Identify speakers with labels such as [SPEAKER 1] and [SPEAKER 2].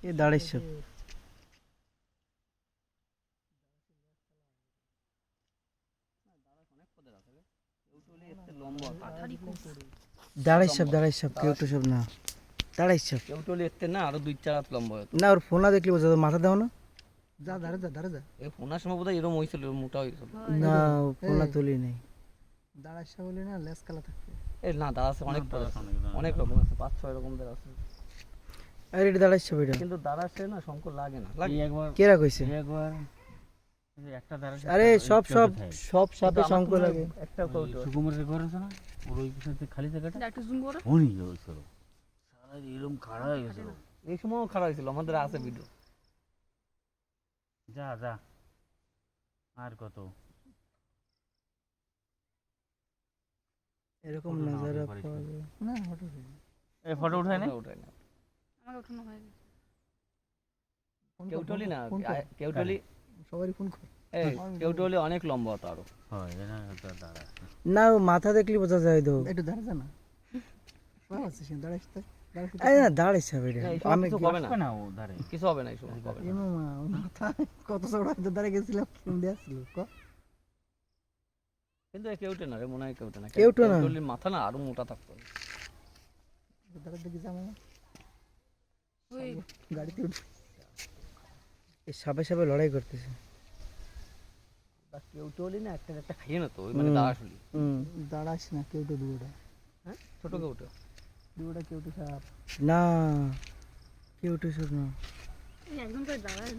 [SPEAKER 1] এ দাঁড়াই সব দাঁড়াই সব কেউ তো সব না দাঁড়াই সব
[SPEAKER 2] কেউটলি এতে না আরো 2-4 হাত লম্বা হতো
[SPEAKER 1] না ওর ফোনা দেখলি বোঝা যাবে, মাথা দাও না
[SPEAKER 3] যা দাঁড়া যা দাঁড়া যা
[SPEAKER 2] এই ফোনার সময় বোধহয় এরকম হয়েছিল, মোটা হয়েছিল।
[SPEAKER 1] না ফোনা তুলি নেই।
[SPEAKER 3] দাঁড়াইসা বলে না লেস কালা থাকবে।
[SPEAKER 2] এই না দাদা আছে অনেক পদ আছে, অনেক রকম আছে, 5-6 রকমদের আছে।
[SPEAKER 1] আর এটা দাঁড়াই সব এটা
[SPEAKER 2] কিন্তু দাদা সে না শঙ্কর লাগে না, লাগে
[SPEAKER 4] একবার
[SPEAKER 1] কেরা কইছে?
[SPEAKER 4] একবার একটা দাঁড়া
[SPEAKER 1] আরে সব সাপে শঙ্খ লাগে।
[SPEAKER 2] একটা কৌটো
[SPEAKER 4] সুকুমারের ঘর আছে না, ওর ওই পিছনে খালি জায়গাটা
[SPEAKER 5] একটু জুম করো।
[SPEAKER 4] উনি হয়েছিল সারা এরকম খাড়া হয়ে গেছিল।
[SPEAKER 2] এই সময়ও খারাপ হয়েছিল, আমাদের আছে ভিডিও।
[SPEAKER 4] যা যা আর কত
[SPEAKER 1] এরকম
[SPEAKER 4] ফটো নাও,
[SPEAKER 1] নজারা
[SPEAKER 4] এবারে
[SPEAKER 1] পাওয়া যায়।
[SPEAKER 3] না হঠাৎ
[SPEAKER 4] এই ফটো উঠায় না
[SPEAKER 2] ওটাই না
[SPEAKER 5] আমাকে উঠানো হয়ে গেছে।
[SPEAKER 2] কেউটলি না, কেউটলি
[SPEAKER 3] সবারই ফোন কর।
[SPEAKER 2] এই কেউটলি অনেক লম্বা হতো আরো।
[SPEAKER 4] হয় এরা তো দাঁড়া
[SPEAKER 1] না ও মাথা দেখলি বোঝা যায় তো।
[SPEAKER 3] একটু দাঁড়া যা না আচ্ছা সে দাঁড়াইস তো
[SPEAKER 1] এই না দাঁড়াই সব এটা
[SPEAKER 2] না, এই সময়
[SPEAKER 1] আমি
[SPEAKER 2] কিছু হবে না,
[SPEAKER 4] না ও ধারে
[SPEAKER 2] কিছু হবে না, এই সময় হবে না।
[SPEAKER 3] মামা মাথা কত ছোট হয়তো দাঁড়িয়ে গেছিলাম কেমন আসছিল ক
[SPEAKER 2] কিন্তু এই কেউটে না রে, মনে হয় কেউটে না,
[SPEAKER 1] কেউটে না।
[SPEAKER 2] কেউটলির মাথা না আরো মোটা থাকতো।
[SPEAKER 3] দাঁড়া দেখি যা মামা
[SPEAKER 5] ওই
[SPEAKER 3] গাড়িতে উঠে
[SPEAKER 1] এই সাপে লড়াই করতেছে।
[SPEAKER 2] তা কেউটলি না একটা একটা খাইয়ে না তো, ওই মানে দাঁড়াশুলি।
[SPEAKER 3] দাঁড়াস না কেউ তো দুটা
[SPEAKER 2] হ্যাঁ ছোট কেউটে
[SPEAKER 3] দুটা কেউ তো সাপ
[SPEAKER 1] না কেউ তো সব না।
[SPEAKER 5] একদম করে দাঁড়ায়